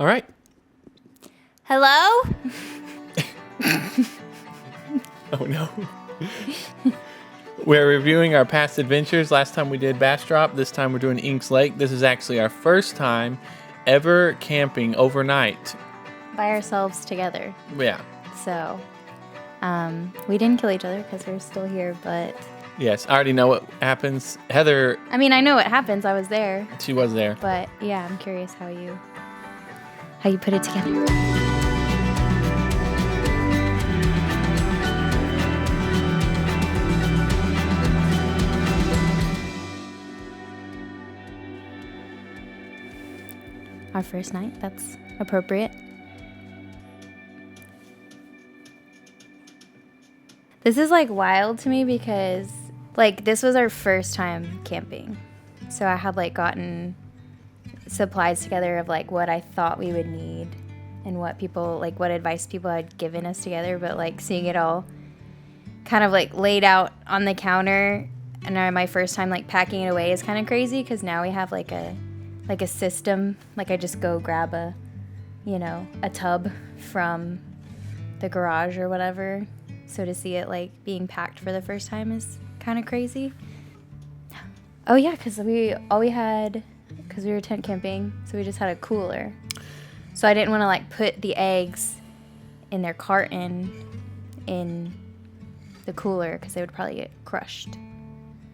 All right. Hello? Oh, no. We're reviewing our past adventures. Last time we did Bastrop. This time we're doing Inks Lake. This is actually our first time ever camping overnight. By ourselves together. Yeah. So, we didn't kill each other because we're still here, but... Yes, I already know what happens. Heather, I mean, I know what happens. I was there. she was there. But, yeah, I'm curious how you put it together. Our first night, that's appropriate. This is like wild to me because like this was our first time camping. So I had like gotten supplies together of like what I thought we would need and what advice people had given us together, but like seeing it all kind of like laid out on the counter and my first time like packing it away is kind of crazy because now we have like a system. Like I just go grab a tub from the garage or whatever. So to see it like being packed for the first time is kind of crazy. Oh yeah, because we were tent camping, so we just had a cooler. So I didn't want to like put the eggs in their carton in the cooler because they would probably get crushed.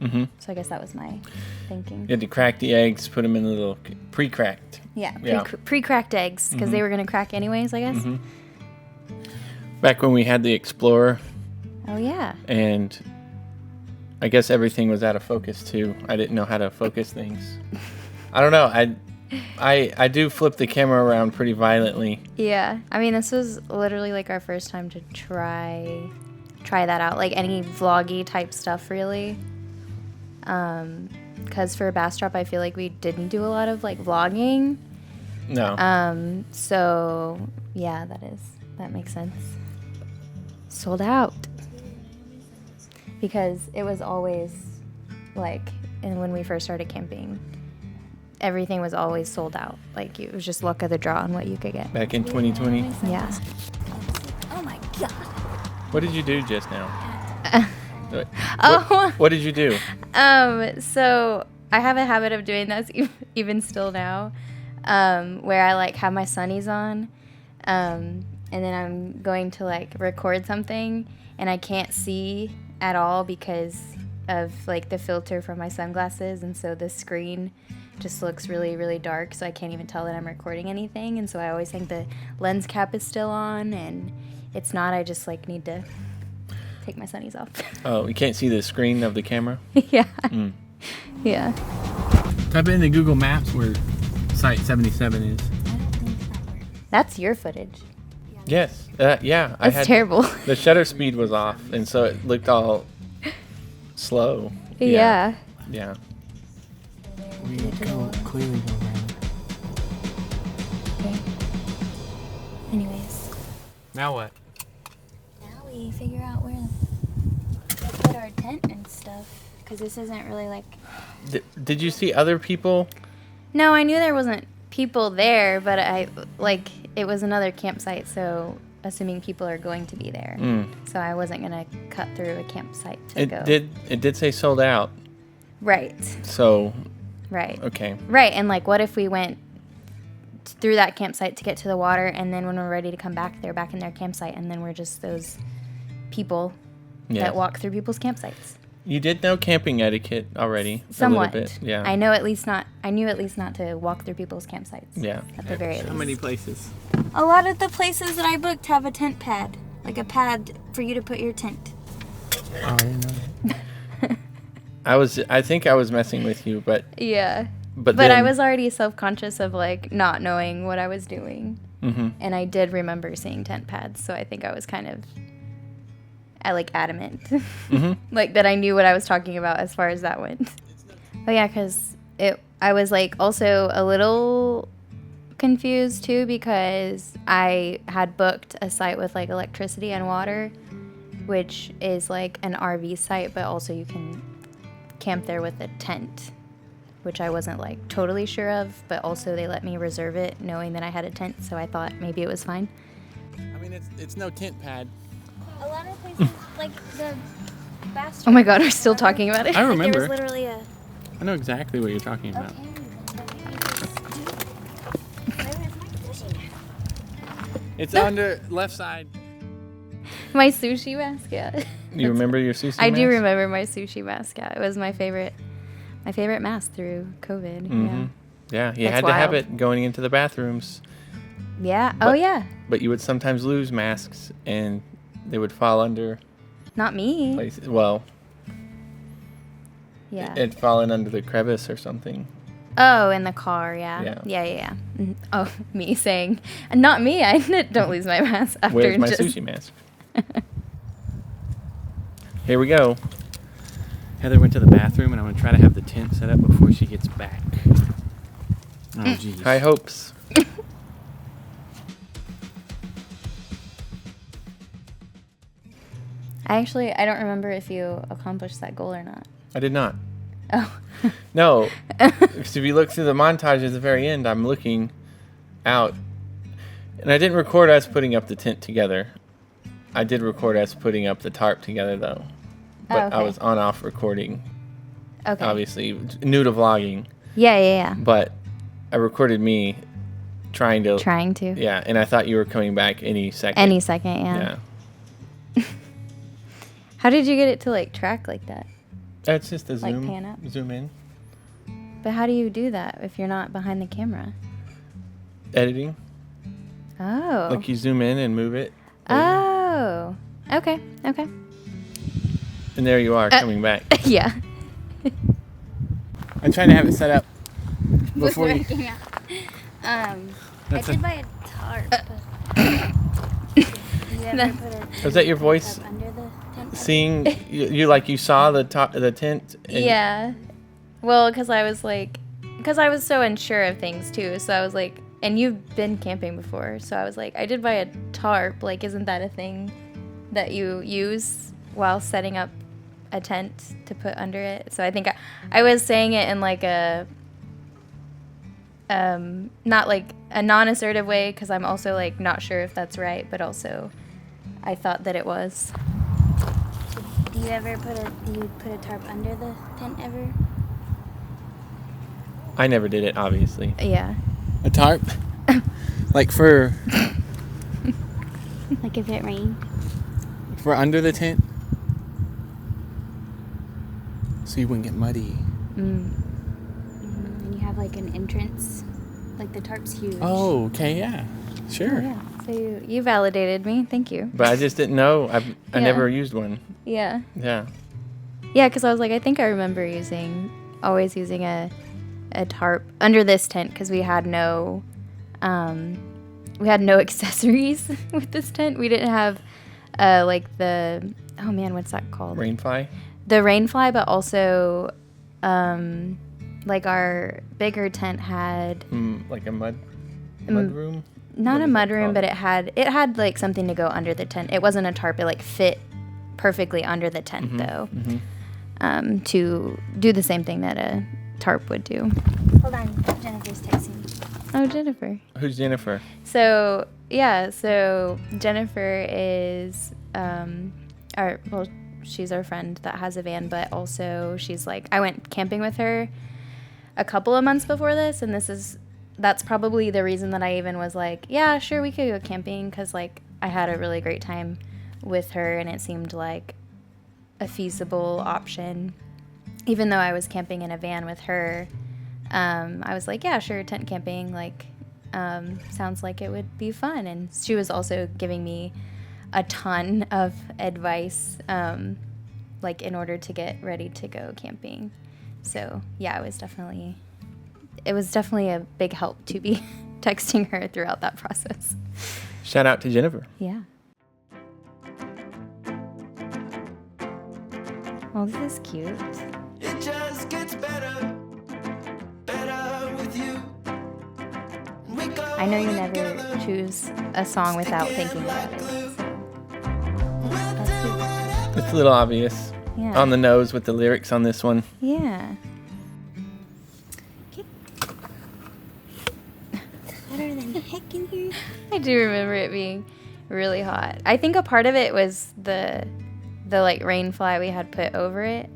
Mm-hmm. So I guess that was my thinking. You had to crack the eggs, put them in the little pre-cracked. Yeah, pre-cracked eggs because they were going to crack anyways, I guess. Mm-hmm. Back when we had the Explorer. Oh, yeah. And I guess everything was out of focus, too. I didn't know how to focus things. I don't know. I do flip the camera around pretty violently. Yeah. I mean, this was literally like our first time to try that out. Like any vloggy type stuff, really. Because for Bastrop, I feel like we didn't do a lot of like vlogging. No. So, yeah, that makes sense. Sold out. Because it was always like, and when we first started camping, everything was always sold out. Like it was just luck of the draw on what you could get. Back in 2020. Yeah. Oh my god. What did you do just now? Oh. What did you do? So I have a habit of doing this even still now, where I like have my sunnies on, and then I'm going to like record something and I can't see at all because of like the filter from my sunglasses, and so the screen just looks really, really dark, so I can't even tell that I'm recording anything, and so I always think the lens cap is still on, and it's not. I just like need to take my sunnies off. Oh, you can't see the screen of the camera? Yeah. Mm. Yeah. Type in the Google Maps where Site 77 is. That's your footage. Yes. Yeah. That's terrible. The shutter speed was off, and so it looked all slow. Yeah. Yeah. We go clearly go around. Okay. Anyways. Now what? Now we figure out where to put our tent and stuff. Because this isn't really like... Did you see other people? No, I knew there wasn't people there, but it was another campsite, so assuming people are going to be there. So I wasn't going to cut through a campsite to go. It did say sold out. Right. So... Right. Okay. Right, and like what if we went through that campsite to get to the water, and then when we're ready to come back, they're back in their campsite, and then we're just those people that walk through people's campsites. You did know camping etiquette already. Somewhat. A little bit. Yeah. I knew at least not to walk through people's campsites. Yeah. At the very least. How many places? A lot of the places that I booked have a tent pad. Like a pad for you to put your tent. Oh, I didn't know that. I think I was messing with you, but Yeah. but But then, I was already self-conscious of like not knowing what I was doing. Mm-hmm. And I did remember seeing tent pads, so I think I was kind of adamant. Mm-hmm. Like that I knew what I was talking about as far as that went. Oh yeah, because I was like also a little confused too because I had booked a site with like electricity and water, which is like an RV site, but also you can camp there with a tent. which I wasn't like totally sure of, but also they let me reserve it knowing that I had a tent, so I thought maybe it was fine. I mean, it's no tent pad. A lot of places, like the Bass. Oh my god, we're still talking about it. I There remember. was literally a. I know exactly what you're talking about. Okay. Where is my sushi? It's on the left side. My sushi mask, yeah. You remember your sushi I do mask? remember my sushi mask. Yeah, it was my favorite mask through COVID. Mm-hmm. Yeah, you That's had to have wild. it going into the bathrooms. Yeah. Oh But- yeah. But you would sometimes lose masks and they would fall under Not me. places. Well, Yeah. it'd fallen under the crevice or something. Oh, in the car, yeah. Yeah. Yeah. Mhm. Oh, me saying, not me. I don't lose my mask after Where's my just. sushi mask? Here we go. Heather went to the bathroom, and I'm gonna try to have the tent set up before she gets back. Oh, jeez. High hopes. I don't remember if you accomplished that goal or not. I did not. Oh. No. Because if you look through the montage at the very end, I'm looking out. And I didn't record us putting up the tent together. I did record us putting up the tarp together, though. But I okay. was on-off recording, Okay. obviously, new to vlogging. Yeah. But I recorded me trying to... Trying to. Yeah, and I thought you were coming back any second. Any second, yeah. How did you get it to like track like that? That's just a Like zoom. pan up? Zoom in. But how do you do that if you're not behind the camera? Editing. Oh. Like you zoom in and move it. Oh. Okay. And there you are coming back. Yeah. I'm trying to have it set up before you... Working out. I That's did a- buy a tarp. You ever put a Was that your voice tarp under the tent? seeing you saw the top the tent? And Yeah. Well, because I was so unsure of things too. So I was like, and you've been camping before. So I was like, I did buy a tarp. Like, isn't that a thing that you use while setting up a tent to put under it? So I think I was saying it in like a, not like a non-assertive way because I'm also like not sure if that's right, but also I thought that it was. Do you put a tarp under the tent ever? I never did it, obviously. Yeah. A tarp, like for Like if it rained? under the tent, so you wouldn't get muddy. And you have like an entrance. Like the tarp's huge. Oh, okay, yeah, sure. Yeah. So you validated me. Thank you. But I just didn't know. I Yeah. never used one. Yeah. Yeah. Yeah, because I was like, I think I remember always using a tarp under this tent because we had no accessories with this tent. We didn't have like oh man, what's that called? Rainfly. The rainfly, but also like our bigger tent had Like a mud room. not What a is mud that room, called? but it had like something to go under the tent. It wasn't a tarp. It like fit perfectly under the tent though. To do the same thing that a tarp would do. Hold on, Jennifer's texting me. Oh, Jennifer. Who's Jennifer? So Jennifer is she's our friend that has a van, but also she's like, I went camping with her a couple of months before this, and that's probably the reason that I even was like, yeah, sure, we could go camping, because like I had a really great time with her and it seemed like a feasible option. Even though I was camping in a van with her, I was like, yeah, sure, tent camping, like, sounds like it would be fun. And she was also giving me a ton of advice, like, in order to get ready to go camping. So, yeah, it was definitely a big help to be texting her throughout that process. Shout out to Jennifer. Yeah. Well, this is cute. It just gets better with you. I know you never choose a song without thinking about it. So. That's good. It's a little obvious. Yeah. On the nose with the lyrics on this one. Yeah. the heck in here? I do remember it being really hot. I think a part of it was the like rain fly we had put over it.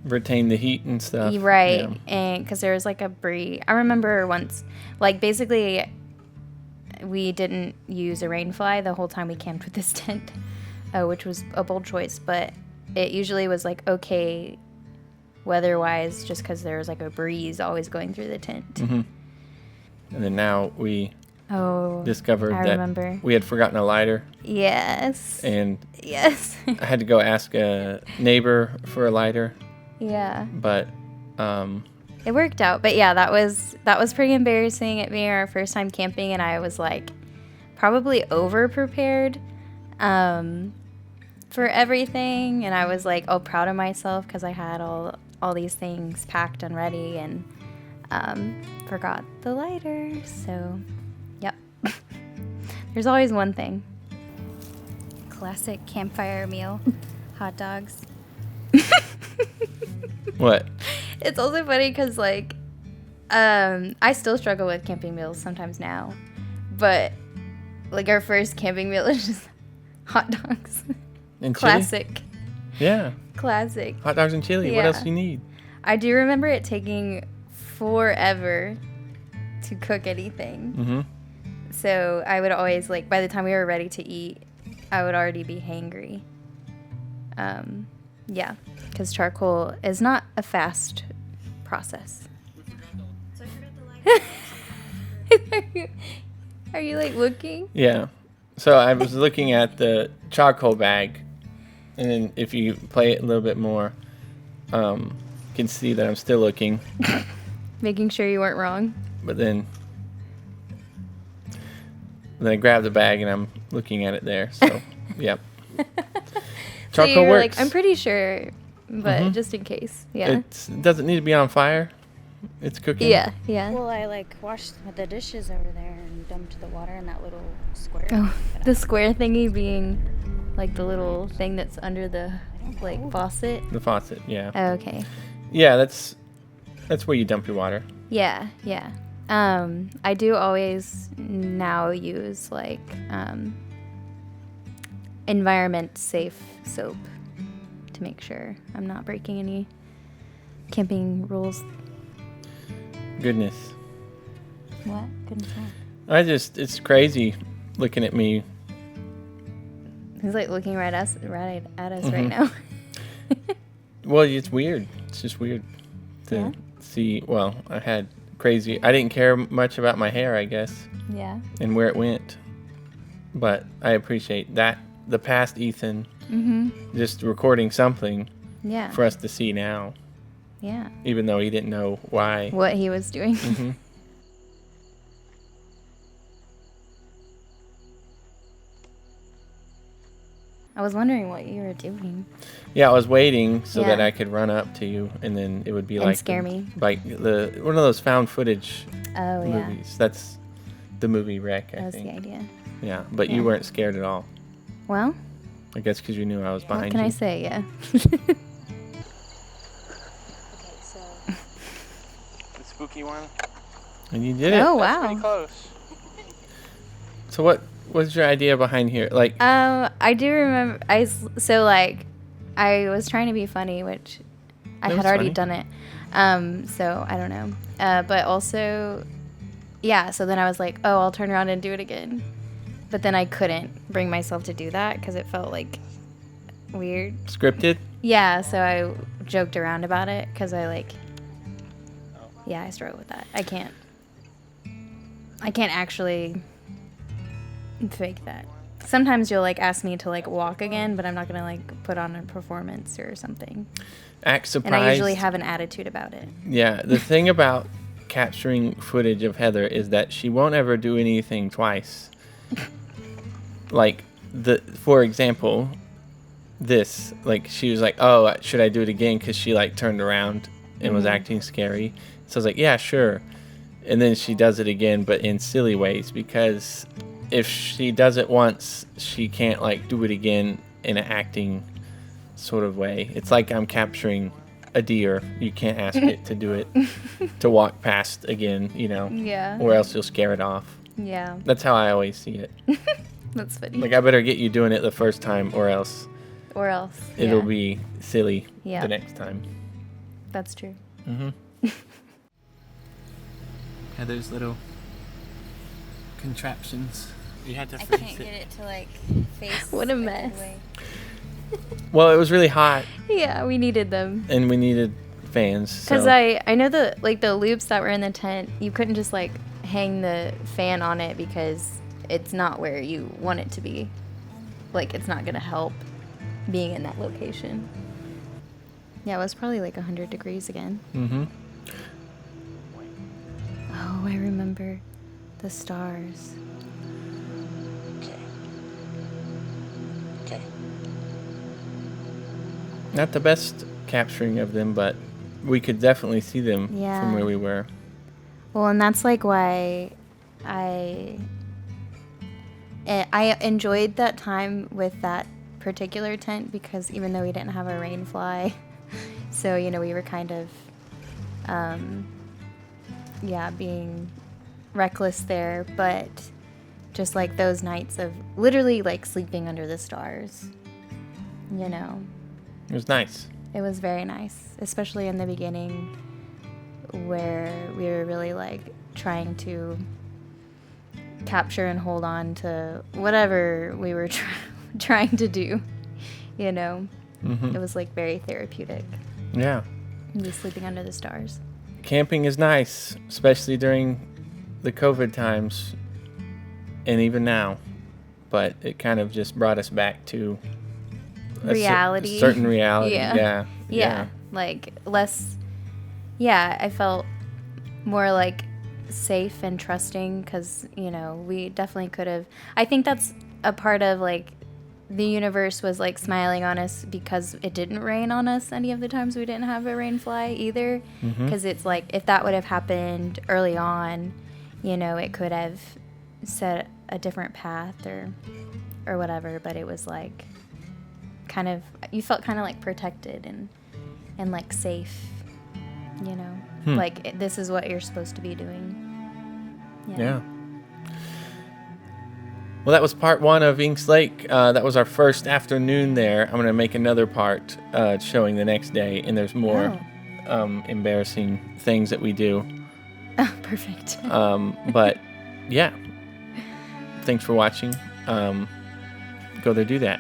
Retain the heat and stuff. Right. Yeah. And because there was like a breeze. I remember once, like basically we didn't use a rain fly the whole time we camped with this tent, which was a bold choice, but it usually was like okay weather-wise just because there was like a breeze always going through the tent. Mm-hmm. And then now we discovered I that remember. we had forgotten a lighter, Yes. and Yes. I had to go ask a neighbor for a lighter, Yeah. but It worked out, but yeah, that was pretty embarrassing. It being our first time camping, and I was like probably over prepared for everything, and I was like all proud of myself because I had all these things packed and ready, and forgot the lighter. So, yep. There's always one thing. Classic campfire meal. Hot dogs. what? It's also funny because, like, I still struggle with camping meals sometimes now. But, like, our first camping meal is just hot dogs. And chili? Classic. Yeah. Classic. Hot dogs and chili. What Yeah. else do you need? I do remember it taking forever to cook anything. Mm-hmm. So I would always, like, by the time we were ready to eat, I would already be hangry. Yeah, because charcoal is not a fast process. So I forgot the light. Are you like looking? Yeah. So I was looking at the charcoal bag, and then if you play it a little bit more, you can see that I'm still looking. Making sure you weren't wrong. But then I grabbed the bag and I'm looking at it there. So, yep. So Charcoal you were works. like, I'm pretty sure, but Mhm. just in case. Yeah. It doesn't need to be on fire. It's cooking. Yeah, yeah. Well, I like washed the dishes over there and dumped the water in that little square. Oh, But the square thingy being like the little thing that's under the like faucet. The faucet. Yeah. Oh, okay. Yeah. That's where you dump your water. Yeah, yeah. I do always now use like environment safe soap to make sure I'm not breaking any camping rules. Goodness. What? Goodness. What? It's crazy looking at me. He's like looking right at us right Mhm. now. Well, it's weird. It's just weird to Yeah. see. Well, I didn't care much about my hair, I guess, Yeah. and where it went. But I appreciate that. The past Ethan just recording something Yeah. for us to see now, Yeah. even though he didn't know why. What he was doing. Mhm. I was wondering what you were doing. Yeah, I was waiting so that Yeah. I could run up to you, and then it would be And like scare me. like the one of those found footage Oh, yeah. movies. That's the movie Wreck, I That was think. the idea. Yeah, but Yeah. you weren't scared at all. Well, I guess because you knew I was behind what can you. I say? Yeah. Okay, so The spooky one. And you did it. Oh, That's pretty wow. close. So what was your idea behind here? Like, I do remember. So like, I was trying to be funny, which I That had was already funny. done it. So I don't know. But also, yeah. So then I was like, oh, I'll turn around and do it again. But then I couldn't bring myself to do that because it felt like weird. scripted? Yeah. So I joked around about it because I struggle with that. I can't actually fake that. Sometimes you'll like ask me to like walk again, but I'm not gonna like put on a performance or something. Act surprised. And I usually have an attitude about it. Yeah, the thing about capturing footage of Heather is that she won't ever do anything twice. Like, for example, this, like, she was like, oh, should I do it again? Because she, like, turned around and was acting scary. So I was like, yeah, sure. And then she does it again, but in silly ways, because if she does it once, she can't, like, do it again in an acting sort of way. It's like I'm capturing a deer. You can't ask it to do it, to walk past again, you know, Yeah. or else you'll scare it off. Yeah, That's how I always see it. that's funny. Like, I better get you doing it the first time, or else Or else. it'll yeah, be silly Yeah. the next time. That's true. Heather's little contraptions. You had to I can't get it to like face. What a like, mess. away. Well, it was really hot, Yeah, we needed them. and we needed fans. Because so. I know the loops that were in the tent, you couldn't just like hang the fan on it because it's not where you want it to be. Like, it's not gonna help being in that location. Yeah, it was probably like 100 degrees again. Mm-hmm. Oh, I remember the stars. Okay. Okay. Not the best capturing of them, but we could definitely see them Yeah. from where we were. Well, and that's like why I enjoyed that time with that particular tent, because even though we didn't have a rain fly, so we were kind of being reckless there, but just like those nights of literally like sleeping under the stars, It was nice. it was very nice, especially in the beginning where we were really like trying to capture and hold on to whatever we were trying to do. Mm-hmm. It was like very therapeutic, Yeah. me sleeping under the stars. Camping is nice, especially during the COVID times, and even now. But it kind of just brought us back to Reality. certain reality. Yeah. Yeah. Like less. Yeah, I felt more like safe and trusting because we definitely could have. I think that's a part of like the universe was like smiling on us because it didn't rain on us any of the times we didn't have a rain fly either. Because it's like if that would have happened early on, it could have set a different path or whatever. But it was like kind of, you felt kind of like protected and like safe, like this is what you're supposed to be doing. Yeah. Well, that was part 1 of Inks Lake. That was our first afternoon there. I'm going to make another part showing the next day, and there's more embarrassing things that we do. Oh, perfect. But yeah, thanks for watching. Go there, do that.